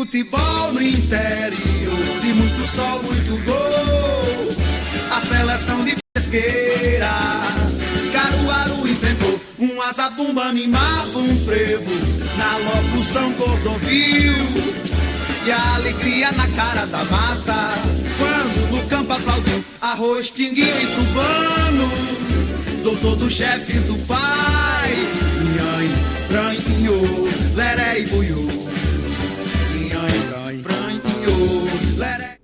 futebol no interior, de muito sol, muito gol. A seleção de Pesqueira, Caruaru enfrentou um azabumba, animava um frevo na locução Cordovil. E a alegria na cara da massa, quando no campo aplaudiu arroz, tinguinho e cubano, doutor dos chefes, o pai. Nhanhã, pranhinho, leré e buiú. Nhanhã, pranhinho, leré.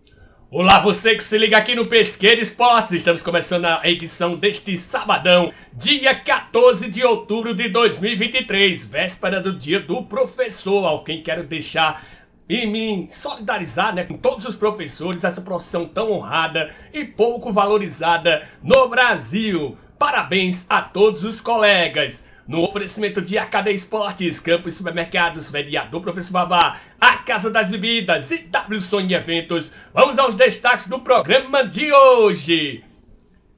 Olá, você que se liga aqui no Pesqueira Esportes. Estamos começando a edição deste sabadão, dia 14 de outubro de 2023, véspera do dia do professor, ao quem quero deixar e me solidarizar, com todos os professores, essa profissão tão honrada e pouco valorizada no Brasil. Parabéns a todos os colegas. No oferecimento de AKD Esportes, Campos Supermercados, Vereador Professor Vavá, a Casa das Bebidas e W Sonho Eventos, vamos aos destaques do programa de hoje.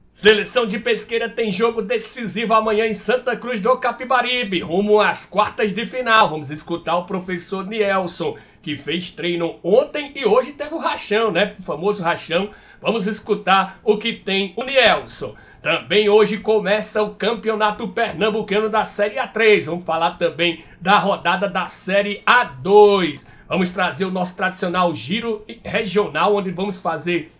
Seleção de Pesqueira tem jogo decisivo amanhã em Santa Cruz do Capibaribe, rumo às quartas de final. Vamos escutar o professor Nielson, que fez treino ontem e hoje teve o rachão, o famoso rachão. Vamos escutar o que tem o Nielson. Também hoje começa o Campeonato Pernambucano da Série A3. Vamos falar também da rodada da Série A2. Vamos trazer o nosso tradicional giro regional, onde vamos fazer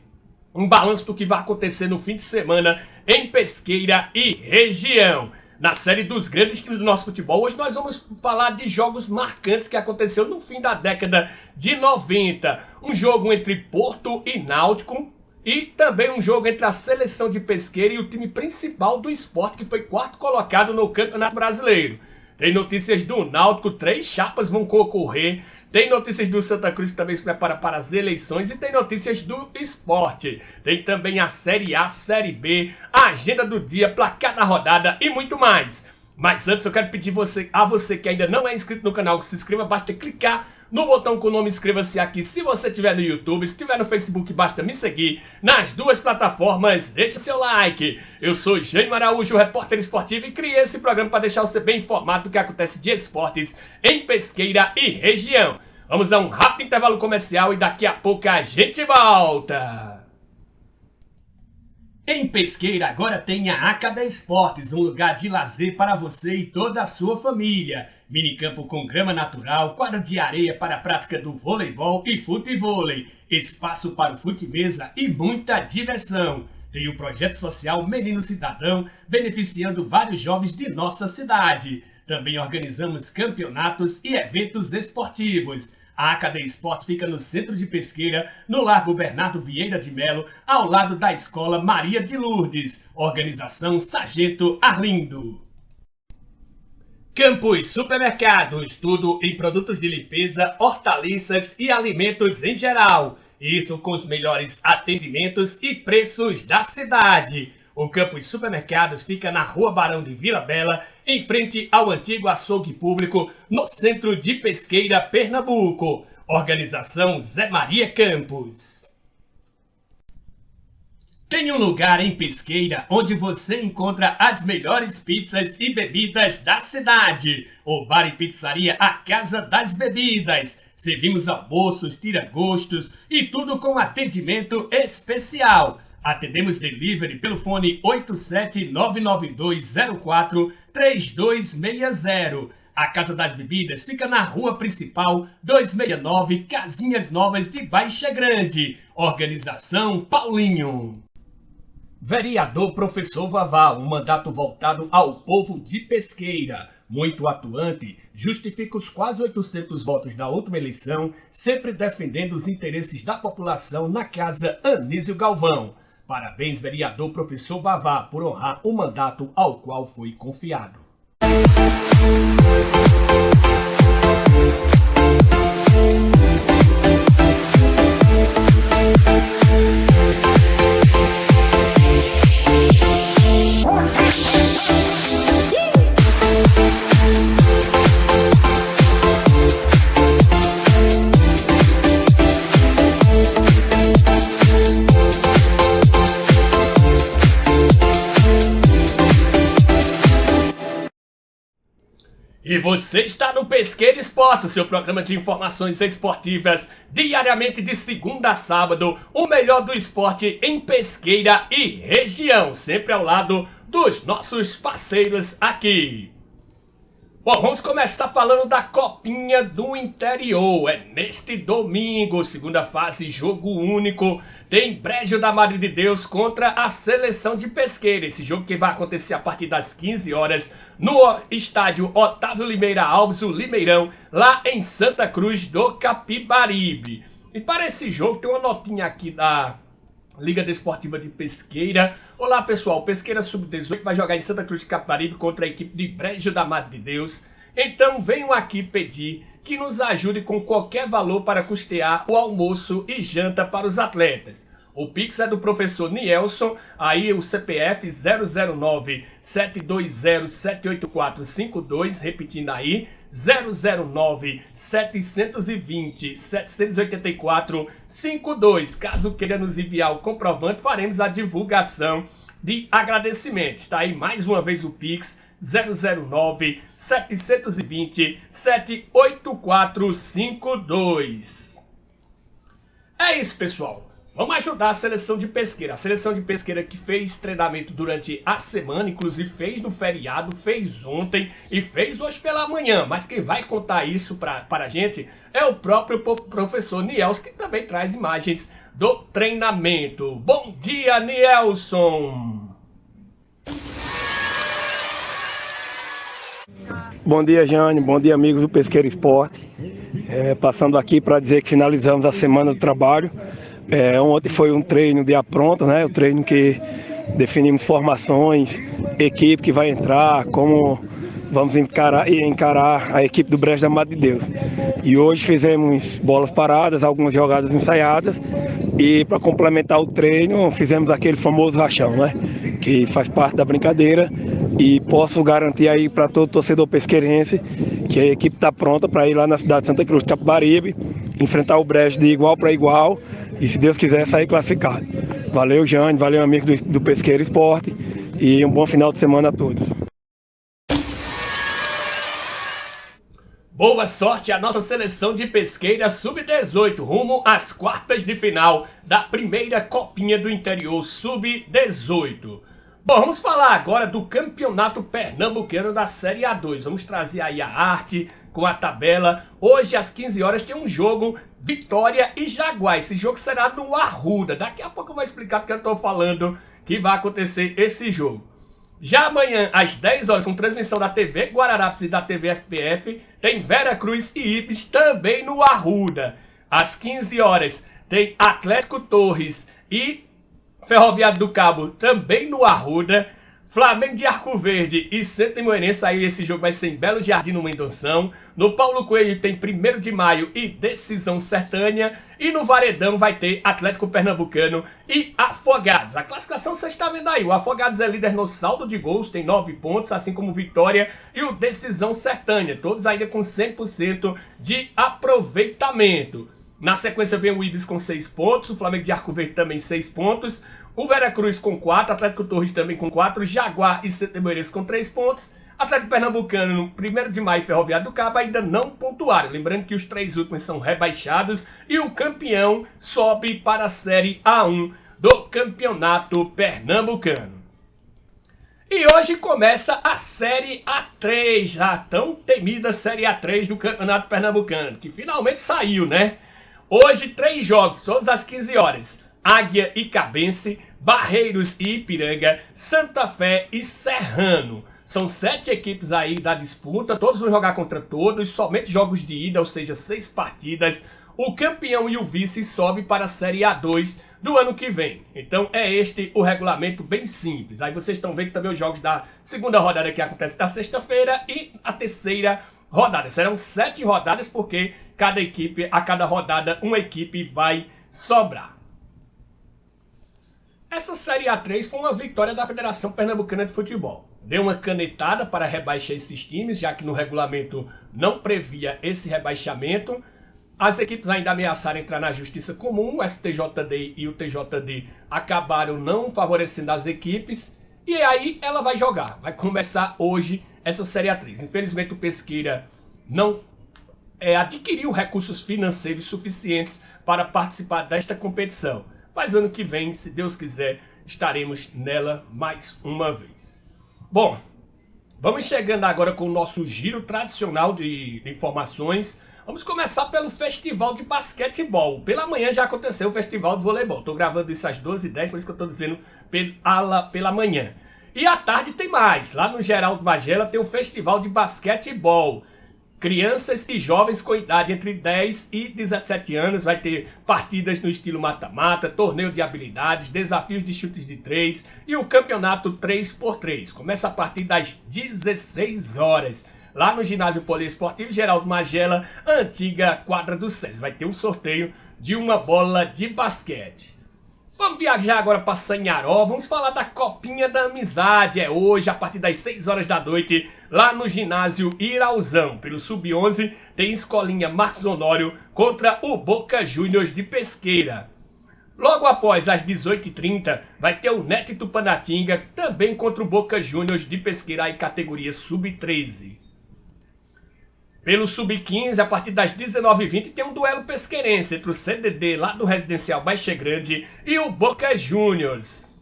um balanço do que vai acontecer no fim de semana em Pesqueira e região. Na série dos grandes do nosso futebol, hoje nós vamos falar de jogos marcantes que aconteceu no fim da década de 90. Um jogo entre Porto e Náutico e também um jogo entre a seleção de Pesqueira e o time principal do Sport, que foi quarto colocado no Campeonato Brasileiro. Tem notícias do Náutico, 3 chapas vão concorrer. Tem notícias do Santa Cruz, que também se prepara para as eleições. E tem notícias do esporte. Tem também a Série A, Série B, a agenda do dia, placar da rodada e muito mais. Mas antes eu quero pedir a você que ainda não é inscrito no canal, que se inscreva. Basta clicar no botão com o nome inscreva-se aqui. Se você estiver no YouTube, se estiver no Facebook, basta me seguir. Nas duas plataformas, deixa seu like. Eu sou Jânio Araújo, repórter esportivo, e criei esse programa para deixar você bem informado do que acontece de esportes em Pesqueira e região. Vamos a um rápido intervalo comercial e daqui a pouco a gente volta. Em Pesqueira agora tem a AKD Esportes, um lugar de lazer para você e toda a sua família. Minicampo com grama natural, quadra de areia para a prática do voleibol e futevôlei, espaço para o fute-mesa e muita diversão. Tem o projeto social Menino Cidadão, beneficiando vários jovens de nossa cidade. Também organizamos campeonatos e eventos esportivos. A AKD Esportes fica no centro de Pesqueira, no Largo Bernardo Vieira de Melo, ao lado da Escola Maria de Lourdes. Organização Sargento Arlindo. Campos Supermercados, tudo em produtos de limpeza, hortaliças e alimentos em geral. Isso com os melhores atendimentos e preços da cidade. O Campos Supermercados fica na Rua Barão de Vila Bela, em frente ao antigo açougue público, no centro de Pesqueira, Pernambuco. Organização Zé Maria Campos. Tem um lugar em Pesqueira onde você encontra as melhores pizzas e bebidas da cidade. O bar e pizzaria A Casa das Bebidas. Servimos almoços, tira-gostos e tudo com atendimento especial. Atendemos delivery pelo fone 87992043260. A Casa das Bebidas fica na Rua Principal 269, Casinhas Novas de Baixa Grande. Organização Paulinho. Vereador Professor Vavá, um mandato voltado ao povo de Pesqueira. Muito atuante, justifica os quase 800 votos da última eleição, sempre defendendo os interesses da população na Casa Anísio Galvão. Parabéns, vereador Professor Vavá, por honrar o mandato ao qual foi confiado. E você está no Pesqueira Esporte, o seu programa de informações esportivas, diariamente de segunda a sábado, o melhor do esporte em Pesqueira e região, sempre ao lado dos nossos parceiros aqui. Bom, vamos começar falando da Copinha do Interior. É neste domingo, segunda fase, jogo único, tem Brejo da Madre de Deus contra a Seleção de Pesqueira. Esse jogo que vai acontecer a partir das 15 horas no estádio Otávio Limeira Alves, o Limeirão, lá em Santa Cruz do Capibaribe. E para esse jogo tem uma notinha aqui da Liga Desportiva de Pesqueira. Olá pessoal, Pesqueira Sub-18 vai jogar em Santa Cruz de Capibaribe contra a equipe de Brejo da Madre de Deus. Então venham aqui pedir que nos ajude com qualquer valor para custear o almoço e janta para os atletas. O Pix é do professor Nielson, aí o CPF 009-720-78452, repetindo aí, 009-720-784-52. Caso queira nos enviar o comprovante, faremos a divulgação de agradecimentos. Está aí mais uma vez o Pix, 009-720-78452. É isso, pessoal. Vamos ajudar a Seleção de Pesqueira. A Seleção de Pesqueira que fez treinamento durante a semana, inclusive fez no feriado, fez ontem e fez hoje pela manhã. Mas quem vai contar isso para a gente é o próprio professor Nielson, que também traz imagens do treinamento. Bom dia, Nielson! Bom dia, Jane. Bom dia, amigos do Pesqueira Esporte. Passando aqui para dizer que finalizamos a semana do trabalho. Ontem foi um treino de apronto, né? O treino que definimos formações, equipe que vai entrar, como vamos encarar a equipe do Brejo da Madre de Deus. E hoje fizemos bolas paradas, algumas jogadas ensaiadas e para complementar o treino fizemos aquele famoso rachão, né? Que faz parte da brincadeira e posso garantir aí para todo torcedor pesqueirense que a equipe está pronta para ir lá na cidade de Santa Cruz de Capibaribe, enfrentar o Brejo de igual para igual e, se Deus quiser, sair classificado. Valeu, Jane, valeu, amigo do Pesqueira Esporte, e um bom final de semana a todos. Boa sorte à nossa Seleção de Pesqueira Sub-18, rumo às quartas de final da primeira Copinha do Interior Sub-18. Bom, vamos falar agora do Campeonato Pernambucano da Série A2. Vamos trazer aí a arte com a tabela. Hoje às 15 horas tem um jogo Vitória e Jaguar. Esse jogo será no Arruda. Daqui a pouco eu vou explicar porque eu estou falando que vai acontecer esse jogo. Já amanhã às 10 horas, com transmissão da TV Guararapes e da TV FPF, tem Vera Cruz e Ibis também no Arruda. Às 15 horas tem Atlético Torres e Ferroviário do Cabo também no Arruda. Flamengo de Arco Verde e Centro Moinense, aí esse jogo vai ser em Belo Jardim, no Mendonção. No Paulo Coelho tem 1º de Maio e Decisão Sertânia. E no Varedão vai ter Atlético Pernambucano e Afogados. A classificação você está vendo aí. O Afogados é líder no saldo de gols, tem 9 pontos, assim como Vitória e o Decisão Sertânia. Todos ainda com 100% de aproveitamento. Na sequência vem o Ibis com 6 pontos, o Flamengo de Arco Verde também 6 pontos, o Vera Cruz com 4, Atlético Torres também com 4, Jaguar e Centro Moinense com 3 pontos, Atlético Pernambucano no 1º de Maio e Ferroviário do Cabo ainda não pontuaram, lembrando que os 3 últimos são rebaixados e o campeão sobe para a Série A1 do Campeonato Pernambucano. E hoje começa a Série A3, a tão temida Série A3 do Campeonato Pernambucano, que finalmente saiu, né? Hoje 3 jogos, todas às 15 horas. Águia e Cabense, Barreiros e Ipiranga, Santa Fé e Serrano. São 7 equipes aí da disputa, todos vão jogar contra todos, somente jogos de ida, ou seja, 6 partidas. O campeão e o vice sobe para a Série A2 do ano que vem. Então é este o regulamento bem simples. Aí vocês estão vendo também os jogos da segunda rodada que acontece na sexta-feira e a terceira rodada. Serão 7 rodadas porque a cada rodada uma equipe vai sobrar. Essa Série A3 foi uma vitória da Federação Pernambucana de Futebol. Deu uma canetada para rebaixar esses times, já que no regulamento não previa esse rebaixamento. As equipes ainda ameaçaram entrar na Justiça Comum, o STJD e o TJD acabaram não favorecendo as equipes. E aí ela vai jogar, vai começar hoje essa Série A3. Infelizmente o Pesqueira não adquiriu recursos financeiros suficientes para participar desta competição. Mas ano que vem, se Deus quiser, estaremos nela mais uma vez. Bom, vamos chegando agora com o nosso giro tradicional de informações. Vamos começar pelo Festival de Basquetebol. Pela manhã já aconteceu o Festival de Voleibol. Estou gravando isso às 12h10, por isso que eu estou dizendo pela manhã. E à tarde tem mais. Lá no Geraldo Magela tem o Festival de Basquetebol. Crianças e jovens com idade entre 10 e 17 anos. Vai ter partidas no estilo mata-mata, torneio de habilidades, desafios de chutes de 3 e o campeonato 3x3. Começa a partir das 16 horas. Lá no ginásio poliesportivo Geraldo Magela, antiga quadra do SESI. Vai ter um sorteio de uma bola de basquete. Vamos viajar agora para Sanharó, vamos falar da Copinha da Amizade. É hoje, a partir das 6 horas da noite, lá no ginásio Irauzão. Pelo Sub-11, tem Escolinha Marcos Honório contra o Boca Juniors de Pesqueira. Logo após, às 18h30, vai ter o NET Tupanatinga, também contra o Boca Juniors de Pesqueira, em categoria Sub-13. Pelo Sub-15, a partir das 19h20, tem um duelo pesqueirense entre o CDD lá do Residencial Baixa Grande e o Boca Juniors.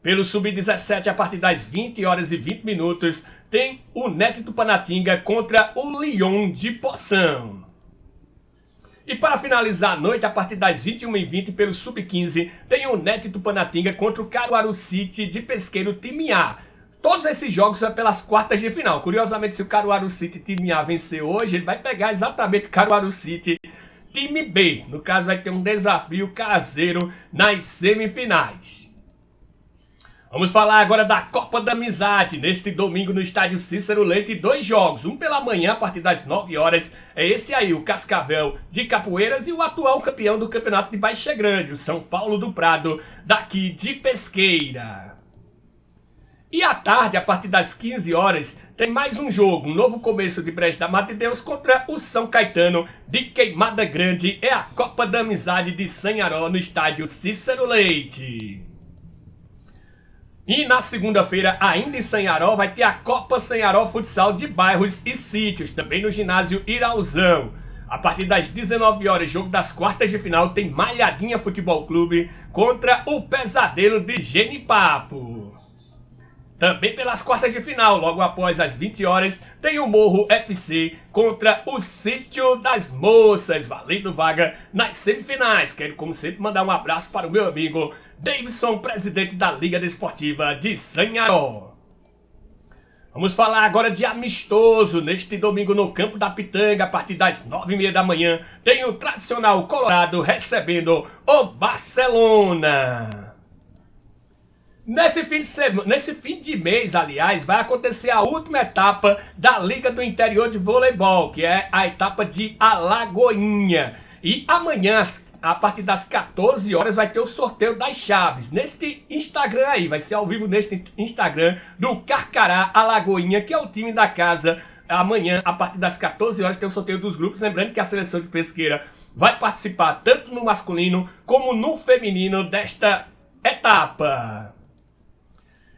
Pelo Sub-17, a partir das 20h20, tem o NET Tupanatinga contra o Lyon de Poção. E para finalizar a noite, a partir das 21h20, pelo Sub-15, tem o NET Tupanatinga contra o Caruaru City de Pesqueiro Time A. Todos esses jogos são pelas quartas de final. Curiosamente, se o Caruaru City time A vencer hoje, ele vai pegar exatamente o Caruaru City time B. No caso, vai ter um desafio caseiro nas semifinais. Vamos falar agora da Copa da Amizade. Neste domingo no estádio Cícero Leite, 2 jogos. Um pela manhã, a partir das 9 horas. É esse aí, o Cascavel de Capoeiras e o atual campeão do campeonato de Baixa Grande, o São Paulo do Prado, daqui de Pesqueira. E à tarde, a partir das 15 horas, tem mais um jogo, um novo começo de Brejo da Mata de Deus contra o São Caetano de Queimada Grande. É a Copa da Amizade de Sanharó no estádio Cícero Leite. E na segunda-feira, ainda em Sanharó, vai ter a Copa Sanharó Futsal de Bairros e Sítios, também no ginásio Irauzão. A partir das 19 horas, jogo das quartas de final, tem Malhadinha Futebol Clube contra o Pesadelo de Genipapo. Também pelas quartas de final, logo após as 20 horas, tem o Morro FC contra o Sítio das Moças, valendo vaga nas semifinais. Quero, como sempre, mandar um abraço para o meu amigo Davidson, presidente da Liga Desportiva de Sanharó. Vamos falar agora de amistoso. Neste domingo no Campo da Pitanga, a partir das 9h30 da manhã, tem o tradicional Colorado recebendo o Barcelona. Nesse fim de mês, aliás, vai acontecer a última etapa da Liga do Interior de Voleibol, que é a etapa de Alagoinha. E amanhã, a partir das 14 horas, vai ter o sorteio das chaves. Neste Instagram aí, vai ser ao vivo neste Instagram do Carcará Alagoinha, que é o time da casa. Amanhã, a partir das 14 horas, tem o sorteio dos grupos. Lembrando que a seleção de Pesqueira vai participar tanto no masculino como no feminino desta etapa.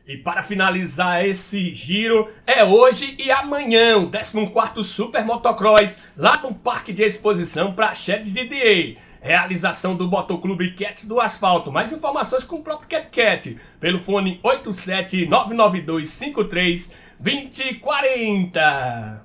E para finalizar esse giro, é hoje e amanhã o 14º Super Motocross, lá no Parque de Exposição para Praxedes de DA. Realização do Motoclube Cats do Asfalto. Mais informações com o próprio Cat, pelo fone 87992532040.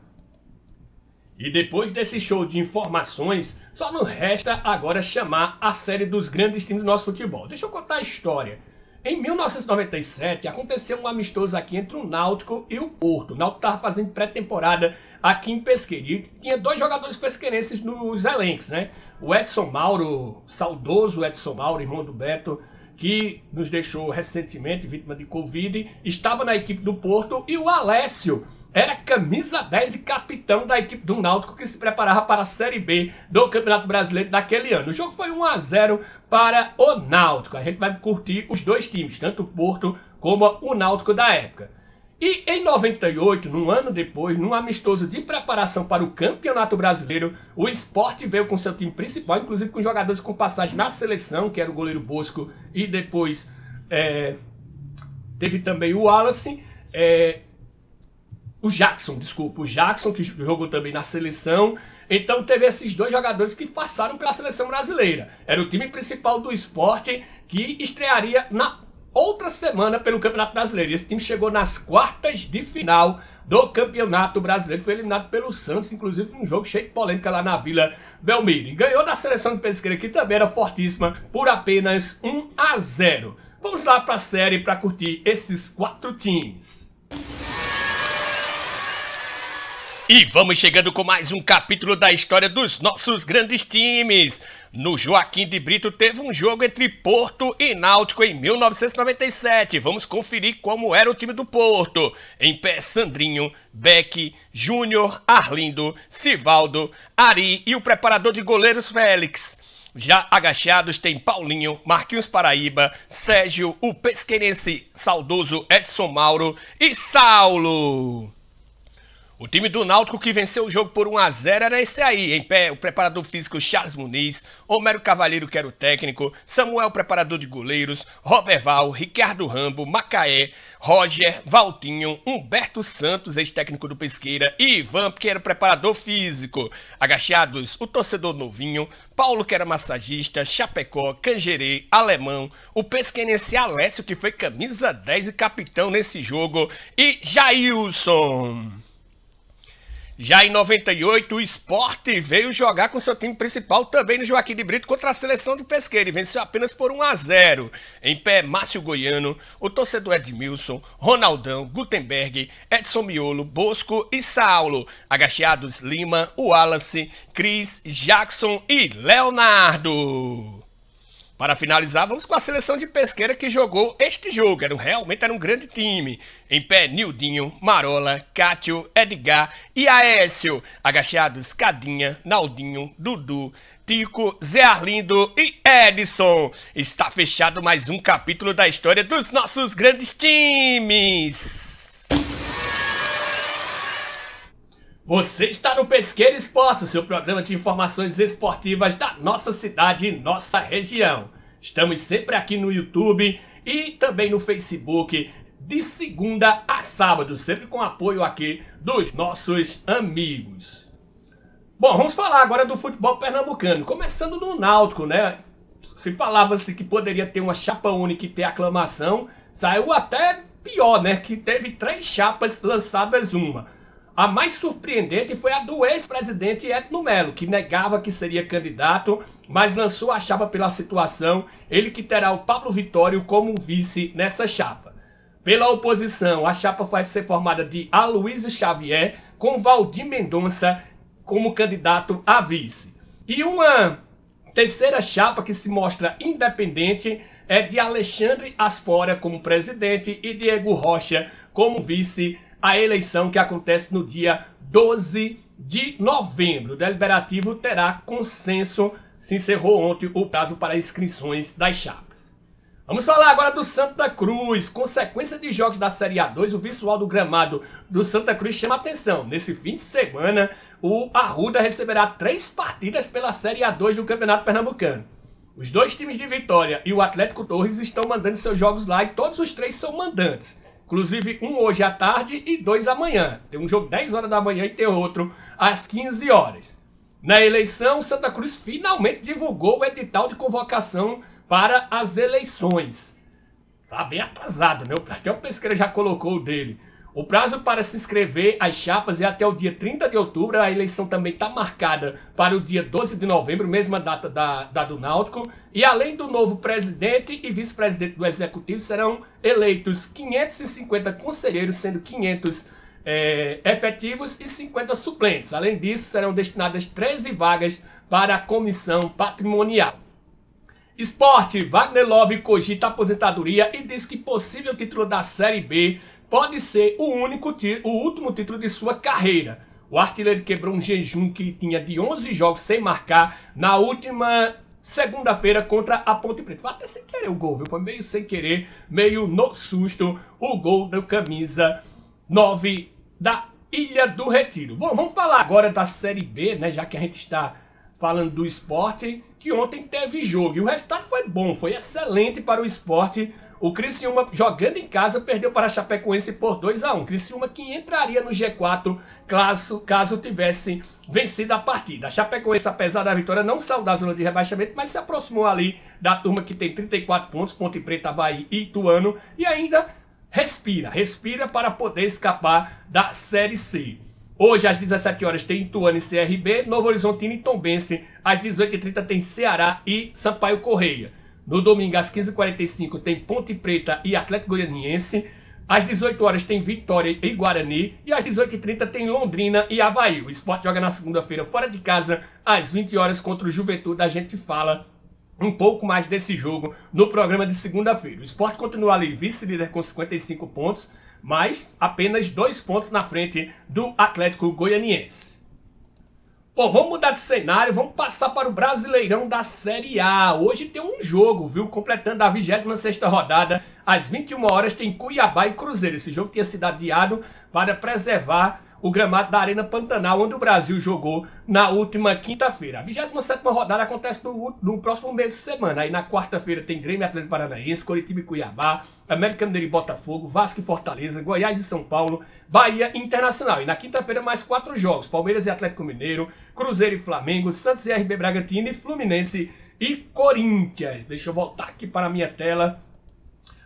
E depois desse show de informações, só não resta agora chamar a série dos grandes times do nosso futebol. Deixa eu contar a história. Em 1997, aconteceu um amistoso aqui entre o Náutico e o Porto. O Náutico estava fazendo pré-temporada aqui em Pesqueira. E tinha 2 jogadores pesqueirenses nos elencos, né? O Edson Mauro, saudoso Edson Mauro, irmão do Beto, que nos deixou recentemente vítima de Covid, estava na equipe do Porto. E o Alessio era camisa 10 e capitão da equipe do Náutico, que se preparava para a Série B do Campeonato Brasileiro daquele ano. O jogo foi 1-0 para o Náutico. A gente vai curtir os 2 times, tanto o Porto como o Náutico da época. E em 98, num ano depois, num amistoso de preparação para o Campeonato Brasileiro, o Sport veio com seu time principal, inclusive com jogadores com passagem na seleção, que era o goleiro Bosco, e depois teve também o Wallace. O Jackson, que jogou também na seleção. Então teve esses dois jogadores que passaram pela seleção brasileira. Era o time principal do Sport, que estrearia na outra semana pelo Campeonato Brasileiro. E esse time chegou nas quartas de final do Campeonato Brasileiro. Foi eliminado pelo Santos, inclusive um jogo cheio de polêmica lá na Vila Belmiro. E ganhou da seleção de Pesqueira, que também era fortíssima, por apenas 1-0. Vamos lá para a série para curtir esses 4 times. E vamos chegando com mais um capítulo da história dos nossos grandes times. No Joaquim de Brito teve um jogo entre Porto e Náutico em 1997. Vamos conferir como era o time do Porto. Em pé, Sandrinho, Beck, Júnior, Arlindo, Sivaldo, Ari e o preparador de goleiros Félix. Já agachados tem Paulinho, Marquinhos Paraíba, Sérgio, o pesqueirense saudoso Edson Mauro e Saulo. O time do Náutico que venceu o jogo por 1-0 era esse aí. Em pé, o preparador físico Charles Muniz, Homero Cavalheiro, que era o técnico, Samuel, preparador de goleiros, Roberval, Ricardo Rambo, Macaé, Roger, Valtinho, Humberto Santos, ex-técnico do Pesqueira, e Ivan, que era o preparador físico. Agachados, o torcedor novinho, Paulo, que era massagista, Chapecó, Cangerê, Alemão, o pesquenense Alessio, que foi camisa 10 e capitão nesse jogo, e Jailson. Já em 98, o Sport veio jogar com seu time principal também no Joaquim de Brito contra a seleção de Pesqueira e venceu apenas por 1-0. Em pé, Márcio Goiano, o torcedor Edmilson, Ronaldão, Gutenberg, Edson Miolo, Bosco e Saulo. Agachados, Lima, Wallace, Cris, Jackson e Leonardo. Para finalizar, vamos com a seleção de Pesqueira que jogou este jogo. Realmente era um grande time. Em pé, Nildinho, Marola, Cátio, Edgar e Aécio. Agachados, Cadinha, Naldinho, Dudu, Tico, Zé Arlindo e Edson. Está fechado mais um capítulo da história dos nossos grandes times. Você está no Pesqueira Esportes, o seu programa de informações esportivas da nossa cidade e nossa região. Estamos sempre aqui no YouTube e também no Facebook, de segunda a sábado, sempre com apoio aqui dos nossos amigos. Bom, vamos falar agora do futebol pernambucano, começando no Náutico, né? Se falava-se que poderia ter uma chapa única e ter aclamação, saiu até pior, né? Que teve 3 chapas lançadas uma. A mais surpreendente foi a do ex-presidente Edno Melo, que negava que seria candidato, mas lançou a chapa pela situação, ele que terá o Pablo Vitório como vice nessa chapa. Pela oposição, a chapa vai ser formada de Aloysio Xavier com Valdir Mendonça como candidato a vice. E uma terceira chapa que se mostra independente é de Alexandre Asfora como presidente e Diego Rocha como vice, a eleição que acontece no dia 12 de novembro. O deliberativo terá consenso, se encerrou ontem o prazo para inscrições das chapas. Vamos falar agora do Santa Cruz. Consequência de jogos da Série A2, o visual do gramado do Santa Cruz chama atenção. Nesse fim de semana, o Arruda receberá 3 partidas pela Série A2 do Campeonato Pernambucano. Os 2 times de Vitória e o Atlético Torres estão mandando seus jogos lá e todos os 3 são mandantes. Inclusive, um hoje à tarde e 2 amanhã. Tem um jogo 10 horas da manhã e tem outro às 15 horas. Na eleição, Santa Cruz finalmente divulgou o edital de convocação para as eleições. Tá bem atrasado, né? Até o Pesqueira já colocou o dele. O prazo para se inscrever às chapas é até o dia 30 de outubro. A eleição também está marcada para o dia 12 de novembro, mesma data da do Náutico. E além do novo presidente e vice-presidente do Executivo, serão eleitos 550 conselheiros, sendo 500 efetivos e 50 suplentes. Além disso, serão destinadas 13 vagas para a comissão patrimonial. Esporte, Wagner Love cogita aposentadoria e diz que possível título da Série B pode ser o último título de sua carreira. O artilheiro quebrou um jejum que tinha de 11 jogos sem marcar na última segunda-feira contra a Ponte Preta. Foi até sem querer o gol, viu? Foi meio sem querer, meio no susto, o gol da camisa 9 da Ilha do Retiro. Bom, vamos falar agora da Série B, né? Já que a gente está falando do Esporte, que ontem teve jogo. E o resultado foi bom, foi excelente para o Esporte. O Criciúma, jogando em casa, perdeu para a Chapecoense por 2-1. Criciúma que entraria no G4 caso tivesse vencido a partida. A Chapecoense, apesar da vitória, não saiu da zona de rebaixamento, mas se aproximou ali da turma que tem 34 pontos, Ponte Preta, Avaí e Ituano, e ainda respira para poder escapar da Série C. Hoje, às 17 horas, tem Ituano e CRB, Novo Horizontino e Tombense. Às 18h30 tem Ceará e Sampaio Correia. No domingo, às 15h45, tem Ponte Preta e Atlético Goianiense. Às 18 horas tem Vitória e Guarani. E às 18h30 tem Londrina e Avaí. O Sport joga na segunda-feira fora de casa, às 20 horas contra o Juventude. A gente fala um pouco mais desse jogo no programa de segunda-feira. O Sport continua ali vice-líder com 55 pontos, mas apenas 2 pontos na frente do Atlético Goianiense. Bom, vamos mudar de cenário, vamos passar para o Brasileirão da Série A. Hoje tem um jogo, viu? Completando a 26ª rodada, às 21 horas tem Cuiabá e Cruzeiro. Esse jogo tinha sido adiado para preservar o gramado da Arena Pantanal, onde o Brasil jogou na última quinta-feira. A 27ª rodada acontece no próximo mês de semana. Aí na quarta-feira tem Grêmio Atlético Paranaense, Coritiba e Cuiabá, América Mineiro e Botafogo, Vasco e Fortaleza, Goiás e São Paulo, Bahia e Internacional. E na quinta-feira mais 4 jogos, Palmeiras e Atlético Mineiro, Cruzeiro e Flamengo, Santos e RB Bragantino e Fluminense e Corinthians. Deixa eu voltar aqui para a minha tela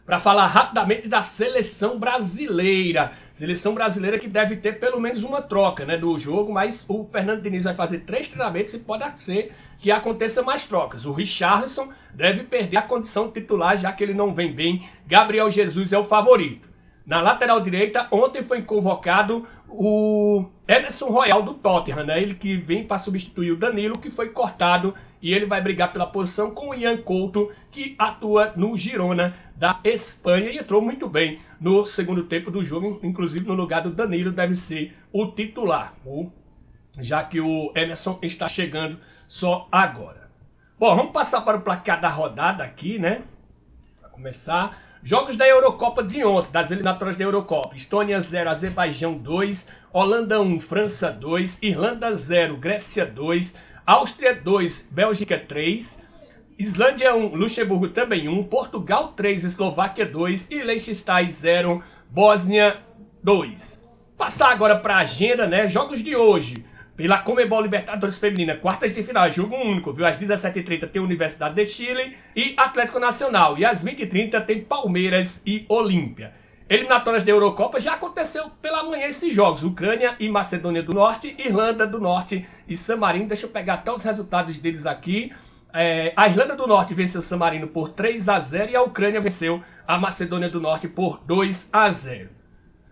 para falar rapidamente da seleção brasileira. Seleção brasileira que deve ter pelo menos uma troca, né, do jogo, mas o Fernando Diniz vai fazer 3 treinamentos e pode ser que aconteça mais trocas. O Richarlison deve perder a condição titular, já que ele não vem bem. Gabriel Jesus é o favorito. Na lateral direita, ontem foi convocado o Emerson Royal do Tottenham, né? Ele que vem para substituir o Danilo, que foi cortado, e ele vai brigar pela posição com o Ian Couto, que atua no Girona da Espanha e entrou muito bem no segundo tempo do jogo, inclusive no lugar do Danilo deve ser o titular, já que o Emerson está chegando só agora. Bom, vamos passar para o placar da rodada aqui, né? Para começar, jogos da Eurocopa de ontem, das eliminatórias da Eurocopa. Estônia 0, Azerbaijão 2, Holanda 1, França 2, Irlanda 0, Grécia 2, Áustria 2, Bélgica 3, Islândia 1, Luxemburgo também 1, Portugal 3, Eslováquia 2 e Liechtenstein 0, Bósnia 2. Passar agora para a agenda, né? Jogos de hoje. Pela Conmebol Libertadores Feminina, quartas de final, jogo único, viu? Às 17h30 tem Universidade de Chile e Atlético Nacional. E às 20h30 tem Palmeiras e Olímpia. Eliminatórias da Eurocopa, já aconteceu pela manhã esses jogos. Ucrânia e Macedônia do Norte, Irlanda do Norte e San Marino. Deixa eu pegar até os resultados deles aqui. A Irlanda do Norte venceu San Marino por 3-0 e a Ucrânia venceu a Macedônia do Norte por 2-0.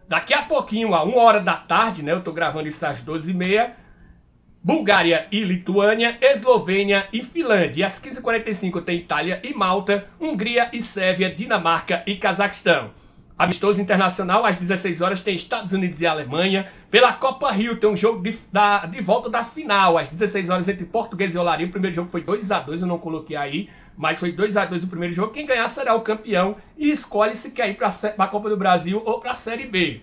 Daqui a pouquinho, a 1 hora da tarde, né? Eu tô gravando isso às 12h30. Bulgária e Lituânia, Eslovênia e Finlândia. E às 15h45 tem Itália e Malta, Hungria e Sérvia, Dinamarca e Cazaquistão. Amistoso internacional, às 16 horas tem Estados Unidos e Alemanha. Pela Copa Rio tem um jogo de volta da final, às 16 horas entre Portuguesa e Olaria. O primeiro jogo foi 2-2, eu não coloquei aí, mas foi 2-2 o primeiro jogo. Quem ganhar será o campeão e escolhe se quer ir para a Copa do Brasil ou para a Série B.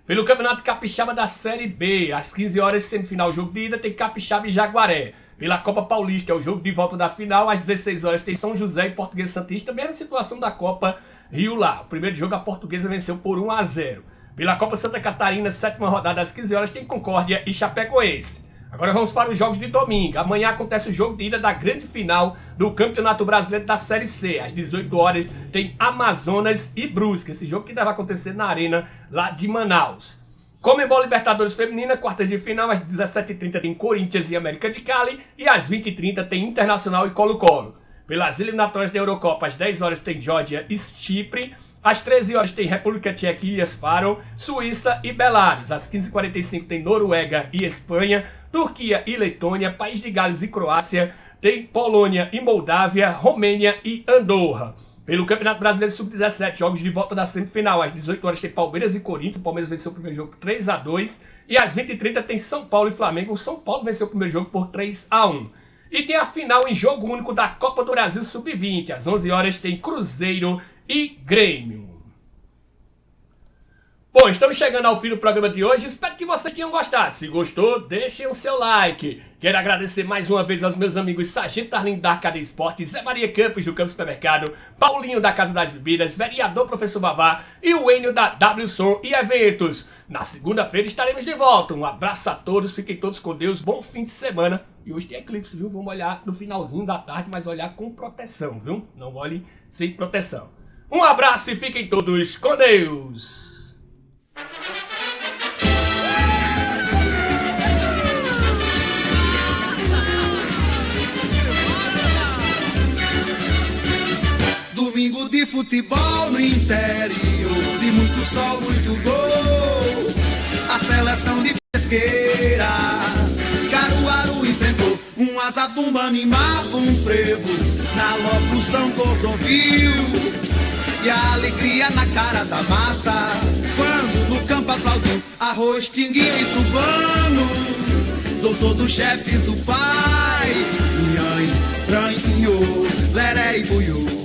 Pelo Campeonato Capixaba da Série B, às 15 horas, semifinal, jogo de ida, tem Capixaba e Jaguaré. Pela Copa Paulista, é o jogo de volta da final, às 16 horas, tem São José e Portuguesa Santista, mesma situação da Copa Rio lá. O primeiro jogo a Portuguesa venceu por 1-0. Pela Copa Santa Catarina, sétima rodada, às 15 horas, tem Concórdia e Chapecoense. Agora vamos para os jogos de domingo. Amanhã acontece o jogo de ida da grande final do Campeonato Brasileiro da Série C. Às 18 horas tem Amazonas e Brusque. Esse jogo que deve acontecer na arena lá de Manaus. Conmebol Libertadores Feminina, quartas de final. Às 17h30 tem Corinthians e América de Cali. E às 20h30 tem Internacional e Colo-Colo. Pelas eliminatórias da Eurocopa, às 10 horas tem Geórgia e Chipre. Às 13 horas tem República Tcheca e Ilhas Faroe, Suíça e Belarus. Às 15h45 tem Noruega e Espanha, Turquia e Letônia, País de Gales e Croácia, tem Polônia e Moldávia, Romênia e Andorra. Pelo Campeonato Brasileiro Sub-17, jogos de volta da semifinal. Às 18 horas tem Palmeiras e Corinthians, o Palmeiras venceu o primeiro jogo por 3-2. E às 20h30 tem São Paulo e Flamengo, o São Paulo venceu o primeiro jogo por 3-1. E tem a final em jogo único da Copa do Brasil Sub-20. Às 11 horas tem Cruzeiro e Grêmio. Bom, estamos chegando ao fim do programa de hoje, espero que vocês tenham gostado. Se gostou, deixem o seu like. Quero agradecer mais uma vez aos meus amigos Sargento Arlindo da Arcadia Esportes, Zé Maria Campos do Campo Supermercado, Paulinho da Casa das Bebidas, Vereador Professor Vavá e o Enio da W Som e Eventos. Na segunda-feira estaremos de volta. Um abraço a todos, fiquem todos com Deus, bom fim de semana. E hoje tem eclipse, viu? Vamos olhar no finalzinho da tarde, mas olhar com proteção, viu? Não olhem sem proteção. Um abraço e fiquem todos com Deus. Domingo de futebol no interior, de muito sol, muito gol. A seleção de Pesqueira, Caruaru enfrentou um azabumba animava um frevo na locução Cordovil. E a alegria na cara da massa, quando no campo aplaudiu Arroz, Tinguinho e Tubano. Doutor dos chefes, o pai, Nhan, Ranho, Leré e Buiú.